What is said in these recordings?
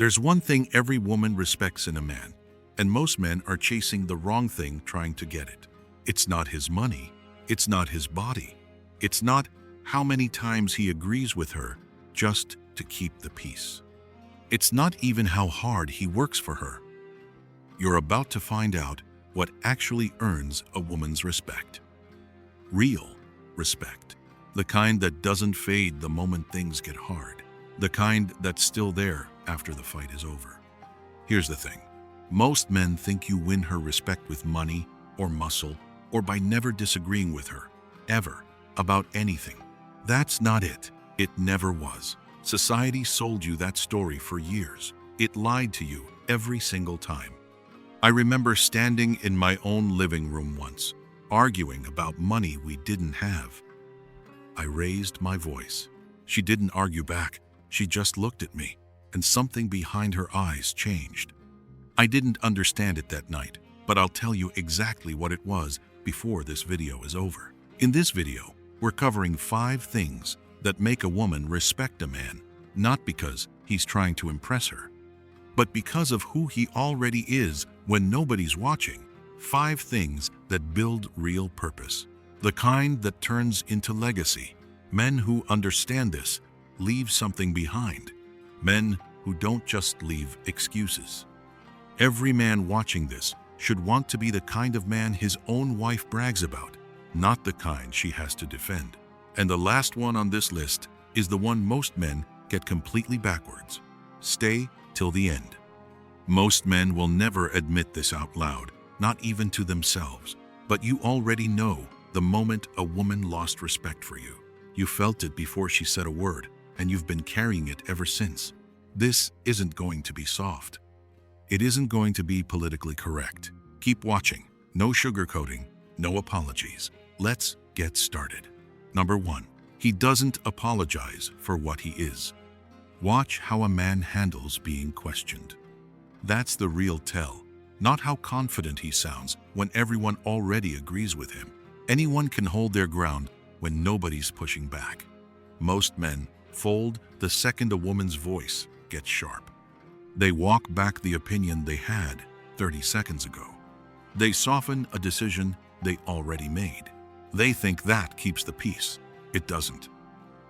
There's one thing every woman respects in a man, and most men are chasing the wrong thing trying to get it. It's not his money. It's not his body. It's not how many times he agrees with her just to keep the peace. It's not even how hard he works for her. You're about to find out what actually earns a woman's respect. Real respect. The kind that doesn't fade the moment things get hard. The kind that's still there after the fight is over. Here's the thing. Most men think you win her respect with money or muscle or by never disagreeing with her, ever, about anything. That's not it. It never was. Society sold you that story for years. It lied to you every single time. I remember standing in my own living room once, arguing about money we didn't have. I raised my voice. She didn't argue back. She just looked at me, and something behind her eyes changed. I didn't understand it that night, but I'll tell you exactly what it was before this video is over. In this video, we're covering 5 things that make a woman respect a man, not because he's trying to impress her, but because of who he already is when nobody's watching. 5 things that build real purpose, the kind that turns into legacy. Men who understand this leave something behind. Men who don't just leave excuses. Every man watching this should want to be the kind of man his own wife brags about, not the kind she has to defend. And the last one on this list is the one most men get completely backwards. Stay till the end. Most men will never admit this out loud, not even to themselves. But you already know the moment a woman lost respect for you. You felt it before she said a word, and you've been carrying it ever since. This isn't going to be soft. It isn't going to be politically correct. Keep watching. No sugarcoating, no apologies. Let's get started. Number 1. He doesn't apologize for what he is. Watch how a man handles being questioned. That's the real tell, not how confident he sounds when everyone already agrees with him. Anyone can hold their ground when nobody's pushing back. Most men fold the second a woman's voice gets sharp. They walk back the opinion they had 30 seconds ago. They soften a decision they already made. They think that keeps the peace. It doesn't.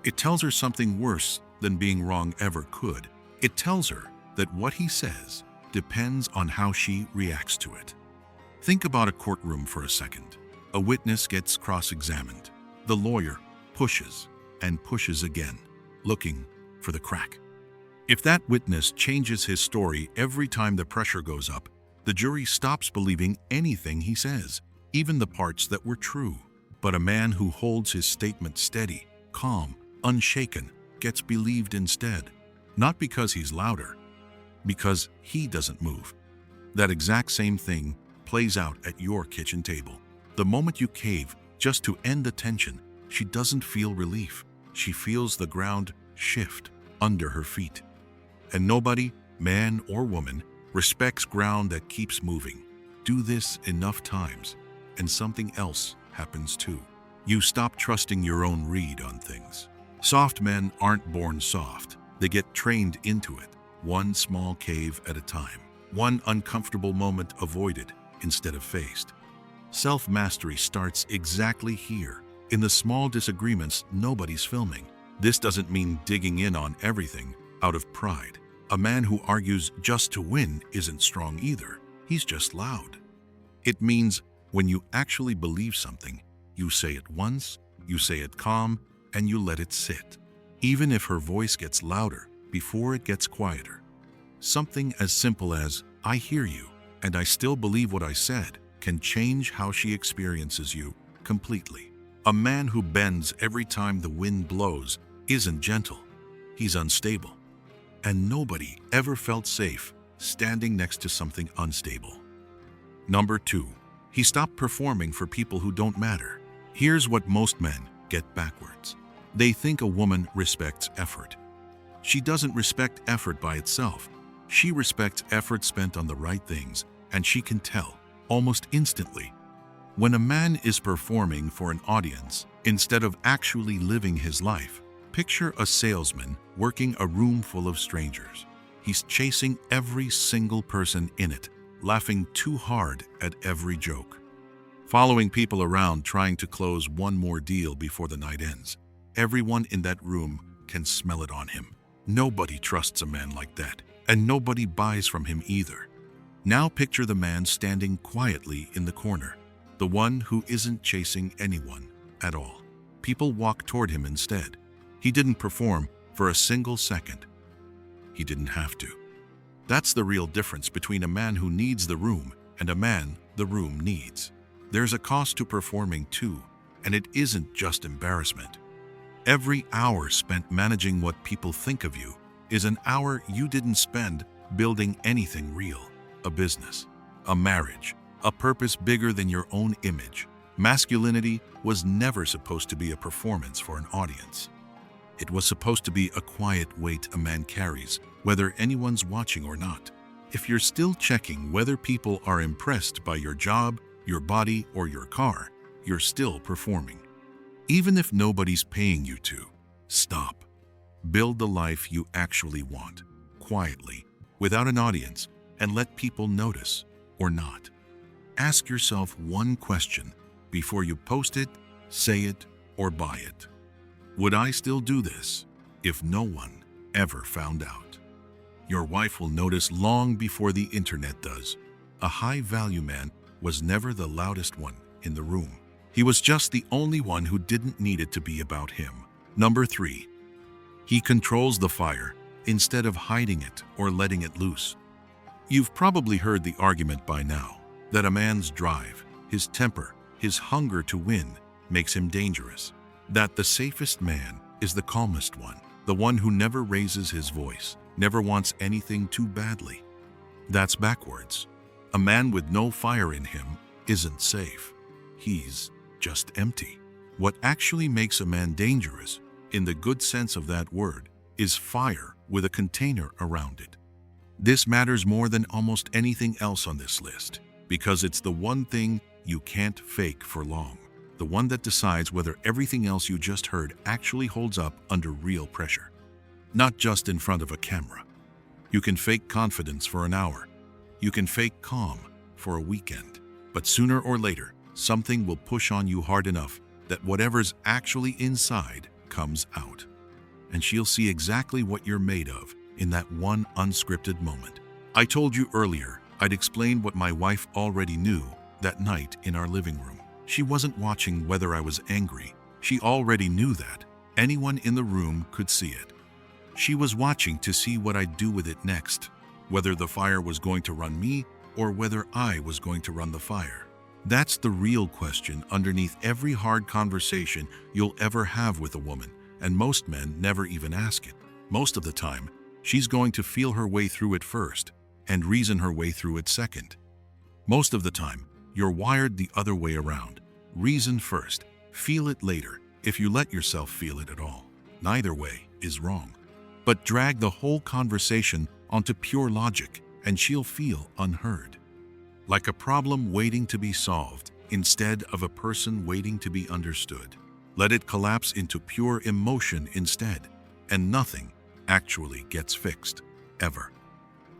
It tells her something worse than being wrong ever could. It tells her that what he says depends on how she reacts to it. Think about a courtroom for a second. A witness gets cross-examined. The lawyer pushes and pushes again, looking for the crack. If that witness changes his story every time the pressure goes up, the jury stops believing anything he says, even the parts that were true. But a man who holds his statement steady, calm, unshaken, gets believed instead. Not because he's louder, because he doesn't move. That exact same thing plays out at your kitchen table. The moment you cave just to end the tension, she doesn't feel relief. She feels the ground shift under her feet. And nobody, man or woman, respects ground that keeps moving. Do this enough times, and something else happens too. You stop trusting your own read on things. Soft men aren't born soft. They get trained into it, one small cave at a time, one uncomfortable moment avoided instead of faced. Self-mastery starts exactly here, in the small disagreements nobody's filming. This doesn't mean digging in on everything out of pride. A man who argues just to win isn't strong either. He's just loud. It means when you actually believe something, you say it once, you say it calm, and you let it sit. Even if her voice gets louder before it gets quieter. Something as simple as, "I hear you, and I still believe what I said," can change how she experiences you completely. A man who bends every time the wind blows isn't gentle. He's unstable. And nobody ever felt safe standing next to something unstable. Number 2. He stopped performing for people who don't matter. Here's what most men get backwards. They think a woman respects effort. She doesn't respect effort by itself. She respects effort spent on the right things, and she can tell, almost instantly, when a man is performing for an audience instead of actually living his life. Picture a salesman working a room full of strangers. He's chasing every single person in it, laughing too hard at every joke, following people around trying to close one more deal before the night ends. Everyone in that room can smell it on him. Nobody trusts a man like that, and nobody buys from him either. Now picture the man standing quietly in the corner, the one who isn't chasing anyone at all. People walk toward him instead. He didn't perform for a single second. He didn't have to. That's the real difference between a man who needs the room and a man the room needs. There's a cost to performing too, and it isn't just embarrassment. Every hour spent managing what people think of you is an hour you didn't spend building anything real. A business, a marriage, a purpose bigger than your own image. Masculinity was never supposed to be a performance for an audience. It was supposed to be a quiet weight a man carries, whether anyone's watching or not. If you're still checking whether people are impressed by your job, your body, or your car, you're still performing. Even if nobody's paying you to, stop. Build the life you actually want, quietly, without an audience, and let people notice or not. Ask yourself one question before you post it, say it, or buy it. Would I still do this if no one ever found out? Your wife will notice long before the internet does. A high-value man was never the loudest one in the room. He was just the only one who didn't need it to be about him. Number 3. He controls the fire instead of hiding it or letting it loose. You've probably heard the argument by now that a man's drive, his temper, his hunger to win makes him dangerous. That the safest man is the calmest one, the one who never raises his voice, never wants anything too badly. That's backwards. A man with no fire in him isn't safe. He's just empty. What actually makes a man dangerous, in the good sense of that word, is fire with a container around it. This matters more than almost anything else on this list, because it's the one thing you can't fake for long, the one that decides whether everything else you just heard actually holds up under real pressure, not just in front of a camera. You can fake confidence for an hour. You can fake calm for a weekend, but sooner or later, something will push on you hard enough that whatever's actually inside comes out. And she'll see exactly what you're made of in that one unscripted moment. I told you earlier I'd explain what my wife already knew that night in our living room. She wasn't watching whether I was angry. She already knew that. Anyone in the room could see it. She was watching to see what I'd do with it next, whether the fire was going to run me or whether I was going to run the fire. That's the real question underneath every hard conversation you'll ever have with a woman, and most men never even ask it. Most of the time, she's going to feel her way through it first and reason her way through it second. Most of the time, you're wired the other way around. Reason first, feel it later, if you let yourself feel it at all. Neither way is wrong. But drag the whole conversation onto pure logic, and she'll feel unheard. Like a problem waiting to be solved instead of a person waiting to be understood. Let it collapse into pure emotion instead, and nothing actually gets fixed, ever.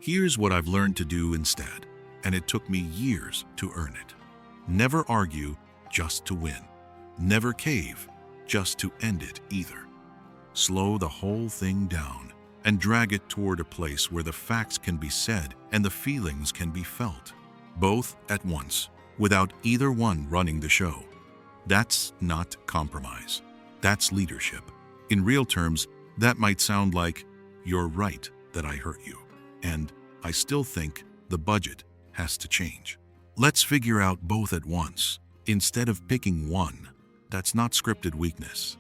Here's what I've learned to do instead, and it took me years to earn it. Never argue just to win. Never cave just to end it either. Slow the whole thing down and drag it toward a place where the facts can be said and the feelings can be felt, both at once, without either one running the show. That's not compromise. That's leadership. In real terms, that might sound like, "You're right that I hurt you, and I still think the budget has to change." Let's figure out both at once, instead of picking one. That's not scripted weakness.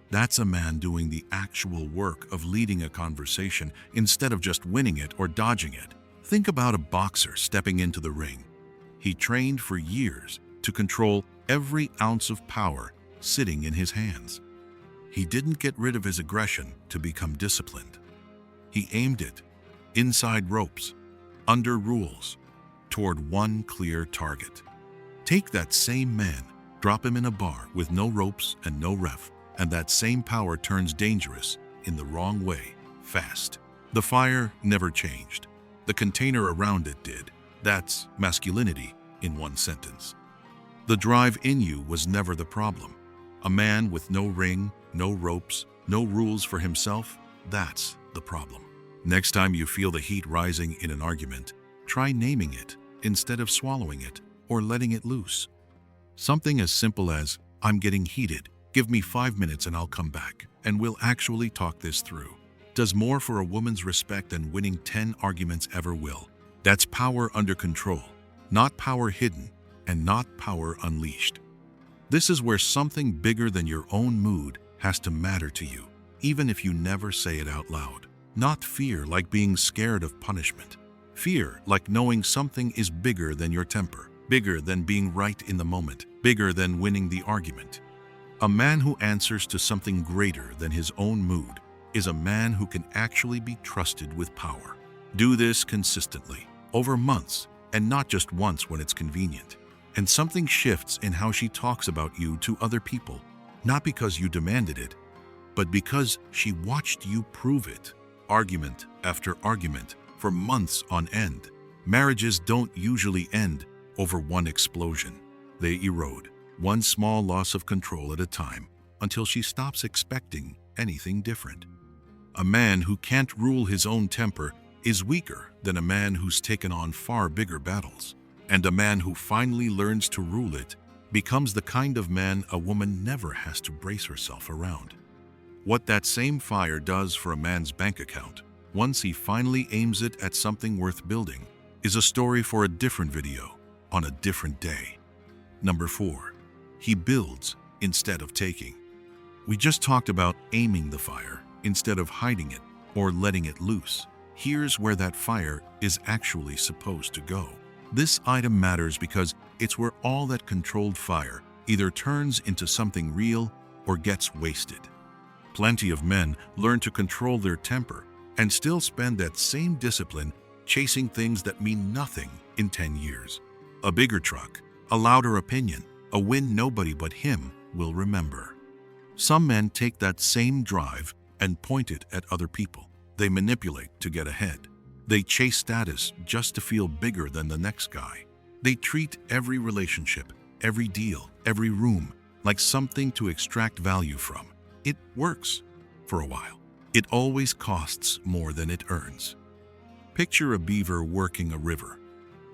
That's a man doing the actual work of leading a conversation instead of just winning it or dodging it. Think about a boxer stepping into the ring. He trained for years to control every ounce of power sitting in his hands. He didn't get rid of his aggression to become disciplined. He aimed it inside ropes, under rules, toward one clear target. Take that same man, drop him in a bar with no ropes and no ref, and that same power turns dangerous in the wrong way, fast. The fire never changed. The container around it did. That's masculinity in one sentence. The drive in you was never the problem. A man with no ring, no ropes, no rules for himself, that's the problem. Next time you feel the heat rising in an argument, try naming it instead of swallowing it or letting it loose. Something as simple as, "I'm getting heated. Give me 5 minutes and I'll come back, and we'll actually talk this through," does more for a woman's respect than winning 10 arguments ever will. That's power under control, not power hidden, and not power unleashed. This is where something bigger than your own mood has to matter to you, even if you never say it out loud. Not fear like being scared of punishment. Fear like knowing something is bigger than your temper, bigger than being right in the moment, bigger than winning the argument. A man who answers to something greater than his own mood is a man who can actually be trusted with power. Do this consistently, over months, and not just once when it's convenient. And something shifts in how she talks about you to other people, not because you demanded it, but because she watched you prove it. Argument after argument, for months on end. Marriages don't usually end over one explosion. They erode, one small loss of control at a time, until she stops expecting anything different. A man who can't rule his own temper is weaker than a man who's taken on far bigger battles. And a man who finally learns to rule it becomes the kind of man a woman never has to brace herself around. What that same fire does for a man's bank account, once he finally aims it at something worth building, is a story for a different video, on a different day. Number 4. He builds instead of taking. We just talked about aiming the fire instead of hiding it or letting it loose. Here's where that fire is actually supposed to go. This item matters because it's where all that controlled fire either turns into something real or gets wasted. Plenty of men learn to control their temper and still spend that same discipline chasing things that mean nothing in 10 years. A bigger truck, a louder opinion, a win nobody but him will remember. Some men take that same drive and point it at other people. They manipulate to get ahead. They chase status just to feel bigger than the next guy. They treat every relationship, every deal, every room like something to extract value from. It works for a while. It always costs more than it earns. Picture a beaver working a river.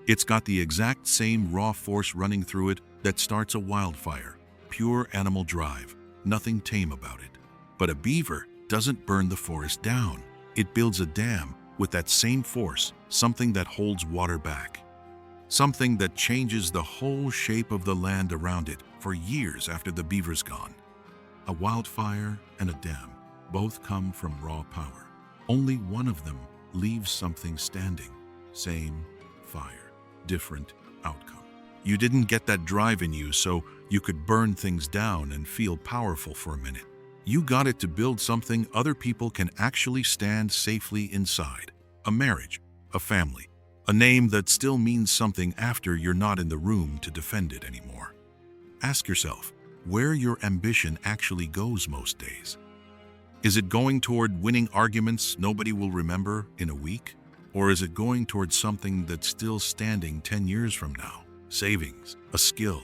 It's got the exact same raw force running through it that starts a wildfire, pure animal drive, nothing tame about it. But a beaver doesn't burn the forest down. It builds a dam with that same force, something that holds water back. Something that changes the whole shape of the land around it for years after the beaver's gone. A wildfire and a dam both come from raw power. Only one of them leaves something standing. Same fire, different outcome. You didn't get that drive in you so you could burn things down and feel powerful for a minute. You got it to build something other people can actually stand safely inside. A marriage, a family, a name that still means something after you're not in the room to defend it anymore. Ask yourself where your ambition actually goes most days. Is it going toward winning arguments nobody will remember in a week? Or is it going toward something that's still standing 10 years from now? Savings, a skill,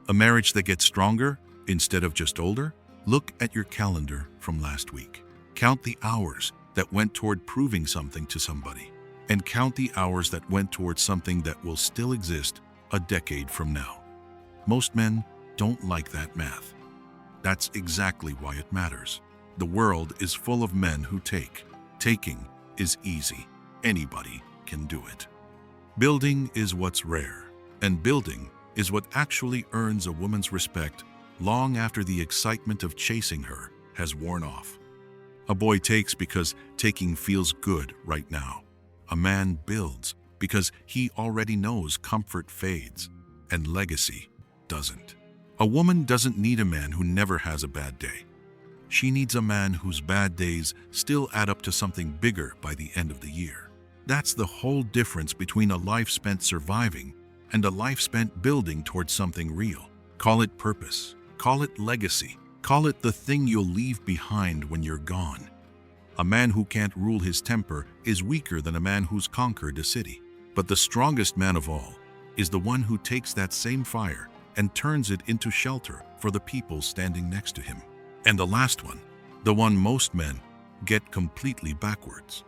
a marriage that gets stronger instead of just older? Look at your calendar from last week. Count the hours that went toward proving something to somebody, and count the hours that went toward something that will still exist a decade from now. Most men don't like that math. That's exactly why it matters. The world is full of men who take. Taking is easy. Anybody can do it. Building is what's rare, and building is what actually earns a woman's respect long after the excitement of chasing her has worn off. A boy takes because taking feels good right now. A man builds because he already knows comfort fades and legacy doesn't. A woman doesn't need a man who never has a bad day. She needs a man whose bad days still add up to something bigger by the end of the year. That's the whole difference between a life spent surviving and a life spent building towards something real. Call it purpose, call it legacy, call it the thing you'll leave behind when you're gone. A man who can't rule his temper is weaker than a man who's conquered a city. But the strongest man of all is the one who takes that same fire and turns it into shelter for the people standing next to him. And the last one, the one most men get completely backwards.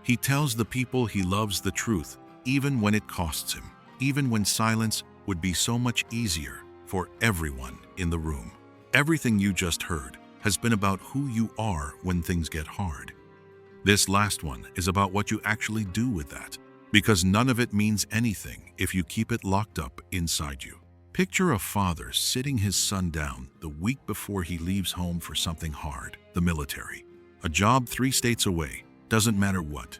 He tells the people he loves the truth, even when it costs him, even when silence would be so much easier for everyone in the room. Everything you just heard has been about who you are when things get hard. This last one is about what you actually do with that, because none of it means anything if you keep it locked up inside you. Picture a father sitting his son down the week before he leaves home for something hard, the military. A job 3 states away, doesn't matter what.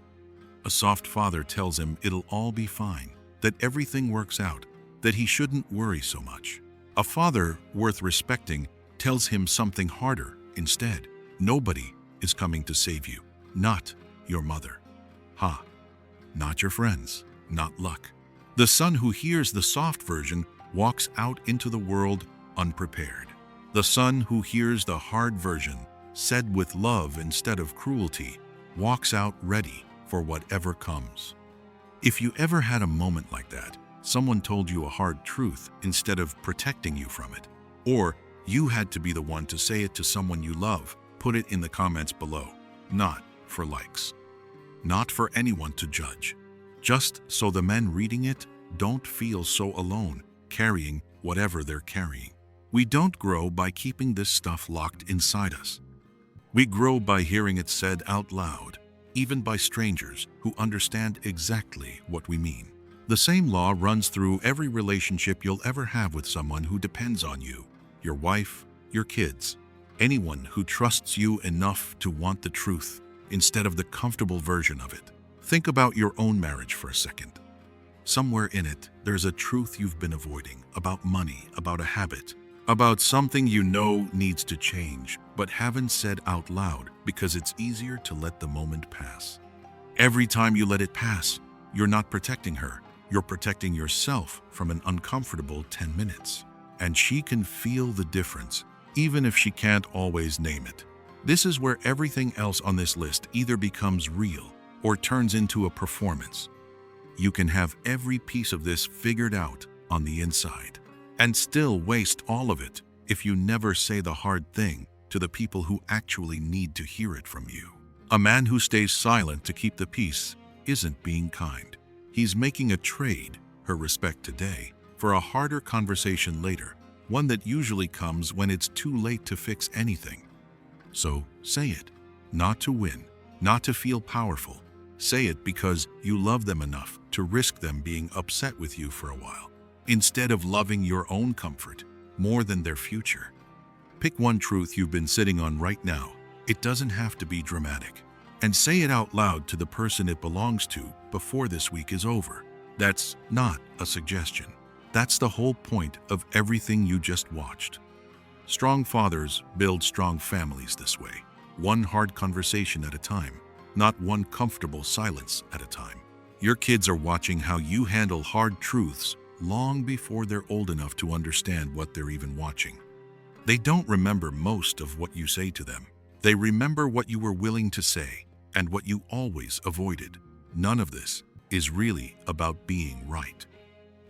A soft father tells him it'll all be fine, that everything works out, that he shouldn't worry so much. A father worth respecting tells him something harder instead. Nobody is coming to save you, not your mother. Not your friends, not luck. The son who hears the soft version walks out into the world unprepared. The son who hears the hard version, said with love instead of cruelty, walks out ready for whatever comes. If you ever had a moment like that, someone told you a hard truth instead of protecting you from it, or you had to be the one to say it to someone you love, put it in the comments below. Not for likes. Not for anyone to judge. Just so the men reading it don't feel so alone, carrying whatever they're carrying. We don't grow by keeping this stuff locked inside us. We grow by hearing it said out loud, even by strangers who understand exactly what we mean. The same law runs through every relationship you'll ever have with someone who depends on you, your wife, your kids, anyone who trusts you enough to want the truth instead of the comfortable version of it. Think about your own marriage for a second. Somewhere in it, there's a truth you've been avoiding about money, about a habit, about something you know needs to change, but haven't said out loud because it's easier to let the moment pass. Every time you let it pass, you're not protecting her, you're protecting yourself from an uncomfortable 10 minutes. And she can feel the difference, even if she can't always name it. This is where everything else on this list either becomes real or turns into a performance. You can have every piece of this figured out on the inside and still waste all of it if you never say the hard thing to the people who actually need to hear it from you. A man who stays silent to keep the peace isn't being kind. He's making a trade, her respect today, for a harder conversation later, one that usually comes when it's too late to fix anything. So say it, not to win, not to feel powerful. Say it because you love them enough to risk them being upset with you for a while, instead of loving your own comfort more than their future. Pick one truth you've been sitting on right now. It doesn't have to be dramatic. And say it out loud to the person it belongs to before this week is over. That's not a suggestion. That's the whole point of everything you just watched. Strong fathers build strong families this way, one hard conversation at a time, not one comfortable silence at a time. Your kids are watching how you handle hard truths long before they're old enough to understand what they're even watching. They don't remember most of what you say to them. They remember what you were willing to say and what you always avoided. None of this is really about being right.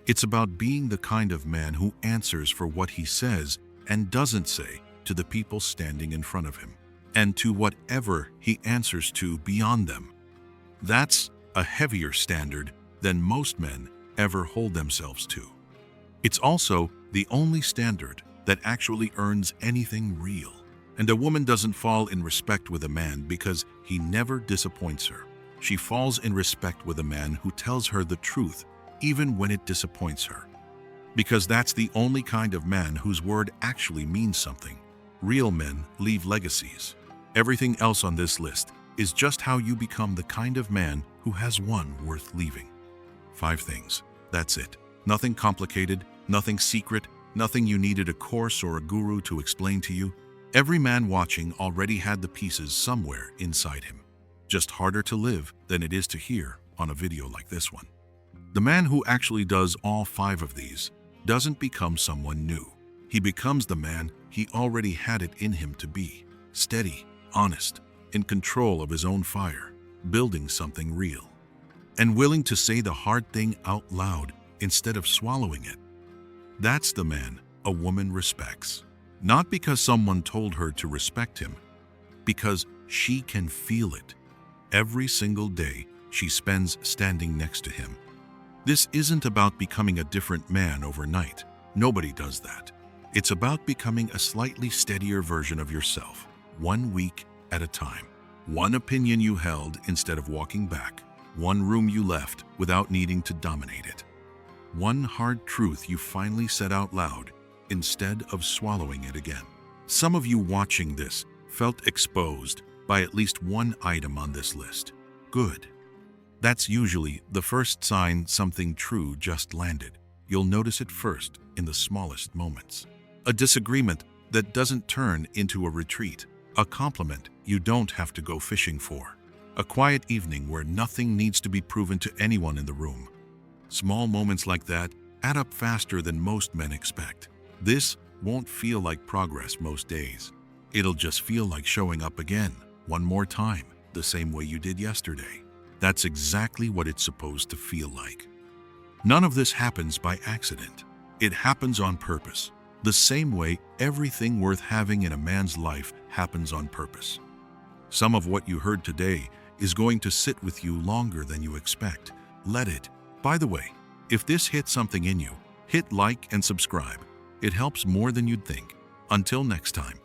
It's about being the kind of man who answers for what he says and doesn't say to the people standing in front of him, and to whatever he answers to beyond them. That's a heavier standard than most men ever hold themselves to. It's also the only standard that actually earns anything real. And a woman doesn't fall in respect with a man because he never disappoints her. She falls in respect with a man who tells her the truth even when it disappoints her. Because that's the only kind of man whose word actually means something. Real men leave legacies. Everything else on this list is just how you become the kind of man who has one worth leaving. 5 things. That's it. Nothing complicated, nothing secret, nothing you needed a course or a guru to explain to you. Every man watching already had the pieces somewhere inside him. Just harder to live than it is to hear on a video like this one. The man who actually does all 5 of these doesn't become someone new. He becomes the man he already had it in him to be. Steady, honest, in control of his own fire, building something real, and willing to say the hard thing out loud instead of swallowing it. That's the man a woman respects. Not because someone told her to respect him, because she can feel it every single day she spends standing next to him. This isn't about becoming a different man overnight. Nobody does that. It's about becoming a slightly steadier version of yourself, 1 week at a time. One opinion you held instead of walking back. One room you left without needing to dominate it. One hard truth you finally said out loud instead of swallowing it again. Some of you watching this felt exposed by at least one item on this list. Good. That's usually the first sign something true just landed. You'll notice it first in the smallest moments. A disagreement that doesn't turn into a retreat. A compliment you don't have to go fishing for. A quiet evening where nothing needs to be proven to anyone in the room. Small moments like that add up faster than most men expect. This won't feel like progress most days. It'll just feel like showing up again, one more time, the same way you did yesterday. That's exactly what it's supposed to feel like. None of this happens by accident. It happens on purpose. The same way everything worth having in a man's life happens on purpose. Some of what you heard today is going to sit with you longer than you expect. Let it. By the way, if this hit something in you, hit like and subscribe. It helps more than you'd think. Until next time.